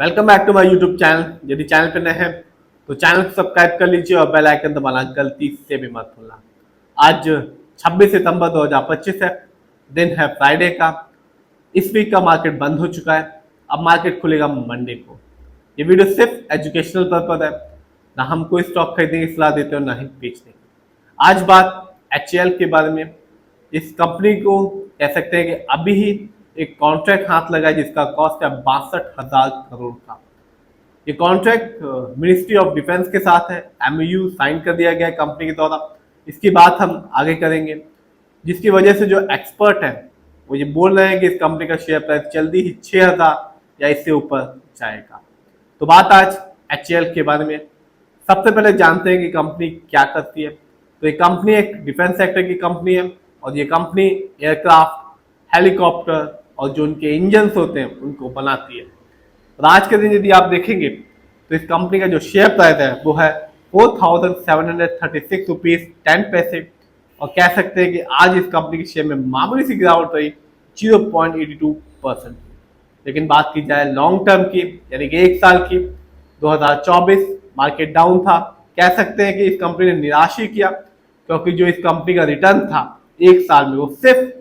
Welcome back to my YouTube channel. यदि channel पे नए हैं तो चैनल को सब्सक्राइब कर लीजिए और बेल आइकन दबाना गलती से भी मत भूलना। आज 26 सितंबर 2025 है, दिन है फ्राइडे का। इस वीक का मार्केट बंद हो चुका है, अब मार्केट खुलेगा मंडे को। ये वीडियो सिर्फ एजुकेशनल पर्पज है, ना हम कोई स्टॉक खरीदने की सलाह देते हैं और ना ही बेचने की। आज बात HCL के बारे में। इस कंपनी को कह सकते हैं कि अभी ही एक कॉन्ट्रैक्ट हाथ लगा है जिसका कॉस्ट है 62,000 करोड़ का। ये कॉन्ट्रैक्ट मिनिस्ट्री ऑफ डिफेंस के साथ है, MOU साइन कर दिया गया है कंपनी के द्वारा। इसकी बात हम आगे करेंगे, जिसकी वजह से जो एक्सपर्ट हैं वो ये बोल रहे हैं कि इस कंपनी का शेयर प्राइस जल्दी ही 6,000 या इससे ऊपर जाएगा। तो बात आज HCL के बारे में। सबसे पहले जानते हैं कि कंपनी क्या करती है। तो ये कंपनी एक डिफेंस सेक्टर की कंपनी है और ये कंपनी एयरक्राफ्ट, हेलीकॉप्टर और जो उनके इंजन्स होते हैं उनको बनाती है। और आज के दिन यदि आप देखेंगे तो इस कंपनी का जो शेयर प्राइस है वो है 4,736 रुपीज 10 पैसे। और कह सकते हैं कि आज इस कंपनी के शेयर में मामूली सी गिरावट रही 0.82%। लेकिन बात की जाए लॉन्ग टर्म की, यानी कि एक साल की, 2024 मार्केट डाउन था। कह सकते हैं कि इस कंपनी ने निराश ही किया, क्योंकि जो इस कंपनी का रिटर्न था एक साल में वो सिर्फ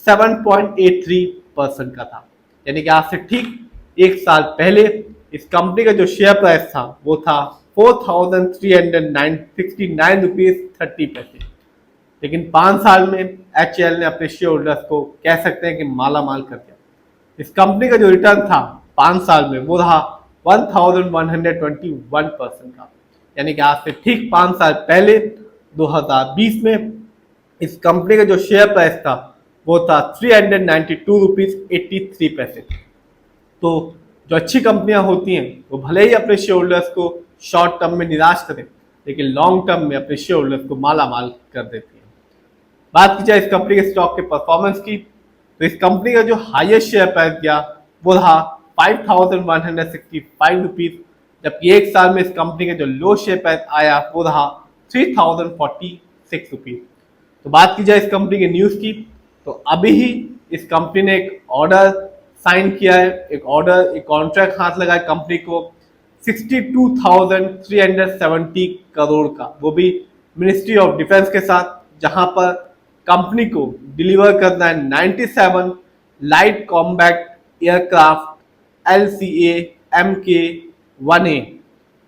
7.83% का था। यानी कि आज से ठीक एक साल पहले इस कंपनी का जो शेयर प्राइस था वो था 4,369 रुपीज 30 पैसे। लेकिन 5 साल में HCL ने अपने शेयर होल्डर्स को कह सकते हैं कि माला माल कर दिया। इस कंपनी का जो रिटर्न था 5 साल में वो रहा 1,121% का। यानी कि आज से ठीक 5 साल पहले 2020 में इस कंपनी का जो शेयर प्राइस था वो था 392 रुपीज 83 पैसे। तो जो अच्छी कंपनियां होती हैं वो भले ही अपने शेयर होल्डर्स को शॉर्ट टर्म में निराश करें, लेकिन लॉन्ग टर्म में अपने शेयर होल्डर्स को माला माल कर देती हैं। बात की जाए इस कंपनी के स्टॉक के परफॉर्मेंस की, तो इस कंपनी का जो हाईएस्ट शेयर प्राइस गया वो रहा 5,165 रुपीज, जबकि एक साल में इस कंपनी का जो लो शेयर प्राइस आया वो रहा 3,046 रुपीज। तो बात की जाए इस कंपनी के न्यूज की, तो अभी ही इस कंपनी ने एक ऑर्डर साइन किया है, एक कॉन्ट्रैक्ट हाथ लगा है कंपनी को 62,370 करोड़ का, वो भी मिनिस्ट्री ऑफ डिफेंस के साथ, जहां पर कंपनी को डिलीवर करना है 97 light combat aircraft LCA Mk-1A।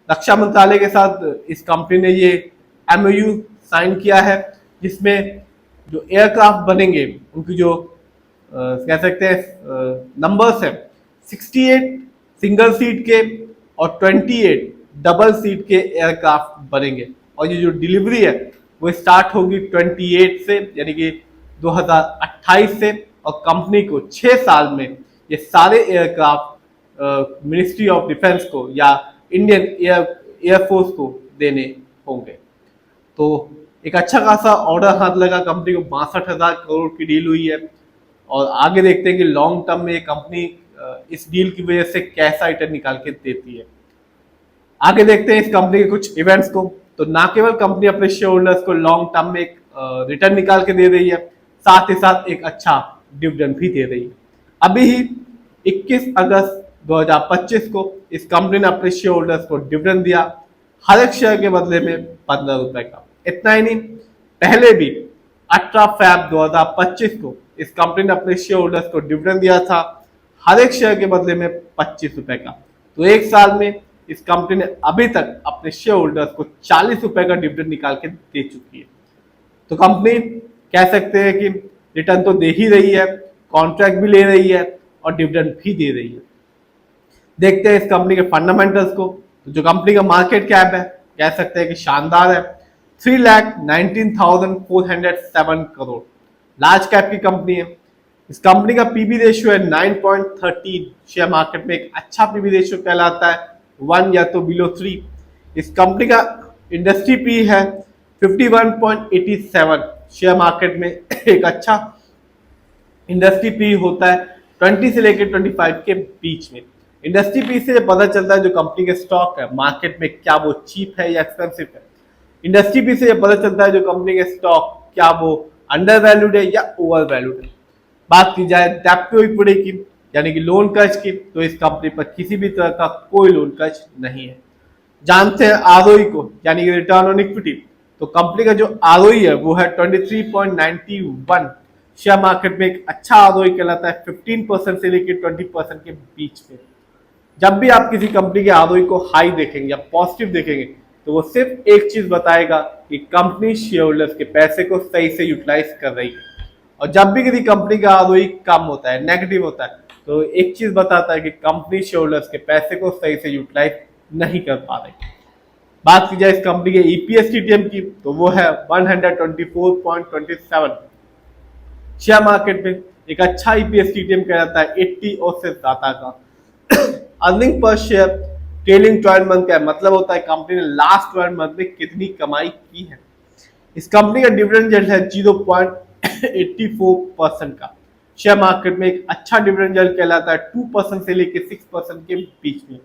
रक्षा मंत्रालय के साथ इस कंपनी ने ये MOU साइन किया है, जिसमें जो एयरक्राफ्ट बनेंगे उनकी जो कह सकते हैं नंबर्स है 68 सिंगल सीट के और 28 डबल सीट के एयरक्राफ्ट बनेंगे। और ये जो डिलीवरी है वो स्टार्ट होगी 28 से, यानी कि 2028 से, और कंपनी को 6 साल में ये सारे एयरक्राफ्ट मिनिस्ट्री ऑफ डिफेंस को या इंडियन एयरफोर्स को देने होंगे। तो एक अच्छा खासा ऑर्डर हाथ लगा कंपनी को, 62,000 करोड़ की डील हुई है। और आगे देखते हैं कि लॉन्ग टर्म में ये कंपनी इस डील की वजह से कैसा रिटर्न निकाल के देती है। आगे देखते हैं इस कंपनी के कुछ इवेंट्स को। तो ना केवल कंपनी अपने शेयर होल्डर्स को लॉन्ग टर्म में एक रिटर्न निकाल के दे रही है, साथ ही साथ एक अच्छा डिविडेंड भी दे रही है। अभी ही 21 अगस्त 2025 को इस कंपनी ने अपने शेयर होल्डर्स को डिविडेंड दिया, हर एक शेयर के बदले में 15 रुपए का। इतना ही नहीं, पहले भी 18 फरवरी 2025 को इस कंपनी ने अपने शेयर होल्डर्स को डिविडेंड दिया था, हर एक शेयर के बदले में 25 रुपए का। तो एक साल में इस कंपनी ने अभी तक अपने शेयर होल्डर्स को 40 रुपए का डिविडेंड निकाल के दे चुकी है। तो कंपनी कह सकते हैं कि रिटर्न तो दे ही रही है, कॉन्ट्रैक्ट भी ले रही है और डिविडेंड भी दे रही है। देखते हैं इस कंपनी के फंडामेंटल्स को। तो जो कंपनी का मार्केट कैप है कह सकते हैं कि शानदार है, 3,19,407 करोड़। लार्ज कैप की कंपनी है। इस कंपनी का पीबी रेशियो है 9.13, शेयर मार्केट में एक अच्छा पीबी रेशियो कहलाता है, 1 या तो बिलो 3। इस कंपनी का इंडस्ट्री पी है 51.87, शेयर मार्केट में एक अच्छा इंडस्ट्री पी होता है 20 से लेकर 25 के बीच में। इंडस्ट्री पी से पता चलता है जो कंपनी के स्टॉक है मार्केट में क्या वो चीप है या एक्सपेंसिव है। इंडस्ट्री पी से पता चलता है जो कंपनी के स्टॉक क्या वो अंडर वैल्यूड है या ओवर वैल्यूड है। बात की जाए डेप्थ टू इक्विटी की, यानी कि लोन कर्ज की, तो इस कंपनी पर किसी भी तरह का कोई लोन कर्ज नहीं है। जानते हैं आरओई को, यानी कि रिटर्न ऑन इक्विटी। तो कंपनी का जो आरओई है वो है 23.91। शेयर मार्केट में एक अच्छा आरओई कहलाता है 15% से लेकर 20% के बीच में। जब भी आप किसी कंपनी के आरओई को हाई देखेंगे या पॉजिटिव देखेंगे, तो वो सिर्फ एक चीज बताएगा कि कंपनी शेयर होल्डर्स के पैसे को सही से यूटिलाइज कर रही है। और जब भी किसी कंपनी का आरओई कम होता है, नेगेटिव होता है, तो एक चीज बताता है कि कंपनी शेयर होल्डर्स के पैसे को सही से यूटिलाइज नहीं कर पा रही। बात की जाए इस कंपनी के ईपीएस टीटीएम की, तो वो है 124.27। शेयर मार्केट में एक अच्छा ईपीएस टीटीएम कहलाता है 80 और से ज्यादा का। Earning per share trailing 12 month का मतलब होता है कंपनी ने लास्ट 12 मंथ में कितनी कमाई की है। इस कंपनी का डिविडेंड यील्ड है 0.84% का। शेयर मार्केट में एक अच्छा डिविडेंड यील्ड कहलाता है 2% से लेकर 6% के बीच में।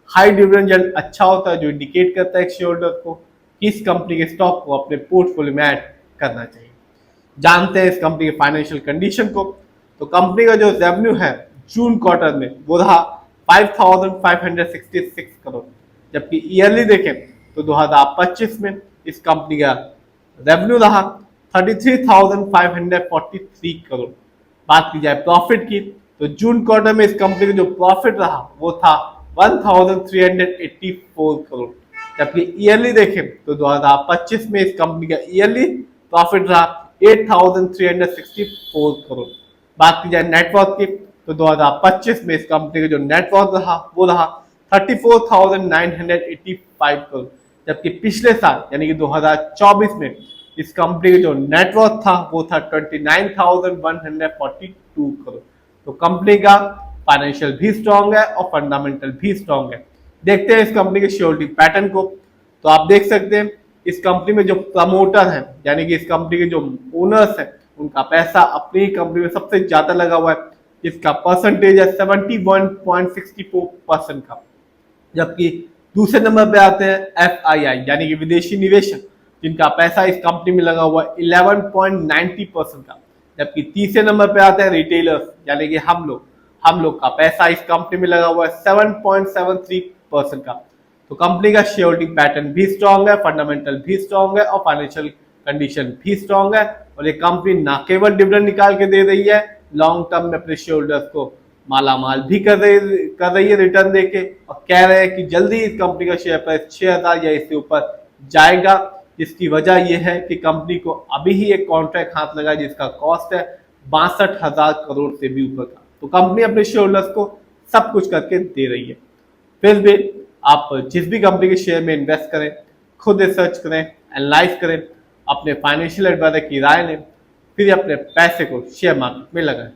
हाई डिविडेंड यील्ड अच्छा होता है, जो इंडिकेट करता है शेयर होल्डर को कि इस कंपनी के स्टॉक को अपने पोर्टफोलियो में ऐड करना चाहिए। जानते हैं इस कंपनी के फाइनेंशियल कंडीशन को। तो कंपनी का जो रेवेन्यू है जून क्वार्टर में वो रहा 5,566 करोड़, जबकि ईयरली देखें तो 2025 में इस कंपनी का रेवेन्यू रहा 33,543 करोड़। बात की जाए प्रॉफिट की, तो जून क्वार्टर में इस कंपनी का जो प्रॉफिट रहा वो था 1,384 करोड़, जबकि ईयरली देखें तो 2025 में इस कंपनी का ईयरली प्रॉफिट रहा 8,364 करोड़। बात की जाए नेटवर्थ की, तो 2025 में इस कंपनी का जो नेटवर्थ रहा वो रहा 34,985 करोड़, जबकि पिछले साल यानी कि 2024 में इस कंपनी का जो नेटवर्थ था वो था 29,142 करोड़। तो कंपनी का फाइनेंशियल भी स्ट्रांग है और फंडामेंटल भी स्ट्रांग है। देखते हैं इस कंपनी के शेयर होल्डिंग पैटर्न को। तो आप देख सकते हैं इस कंपनी में जो प्रमोटर हैं, यानी कि इस कंपनी के जो ओनर्स हैं, उनका पैसा अपनी ही कंपनी में सबसे ज्यादा लगा हुआ है, जिसका परसेंटेज है 71.64% का। जबकि दूसरे नंबर पे आते हैं FII यानी कि विदेशी निवेशक, जिनका पैसा इस कंपनी में लगा हुआ है 11.90% का। जबकि तीसरे नंबर पे आते हैं रिटेलर्स यानी कि हम लोग का पैसा इस कंपनी में लगा हुआ है 7.73% का। तो कंपनी का शेयर होल्डिंग पैटर्न भी स्ट्रांग है, फंडामेंटल भी स्ट्रांग है और फाइनेंशियल कंडीशन भी स्ट्रांग है। और ये कंपनी ना केवल डिविडेंड निकाल के दे रही है, लॉन्ग टर्म में अपने शेयर होल्डर्स को मालामाल भी कर रही है रिटर्न देके, और कह रहे हैं कि जल्दी इस कंपनी का शेयर प्राइस 6,000 या इससे ऊपर जाएगा। जिसकी वजह यह है कि कंपनी को अभी ही एक कॉन्ट्रैक्ट हाथ लगा जिसका कॉस्ट है 62,000 करोड़ से भी ऊपर का। तो कंपनी अपने शेयर होल्डर्स को सब कुछ करके दे रही है। फिर भी आप जिस भी कंपनी के शेयर में इन्वेस्ट करें, खुद रिसर्च करें, एनालाइज करें, अपने फाइनेंशियल एडवाइजर की राय लें, फिर अपने पैसे को शेयर मार्केट में लगाएं।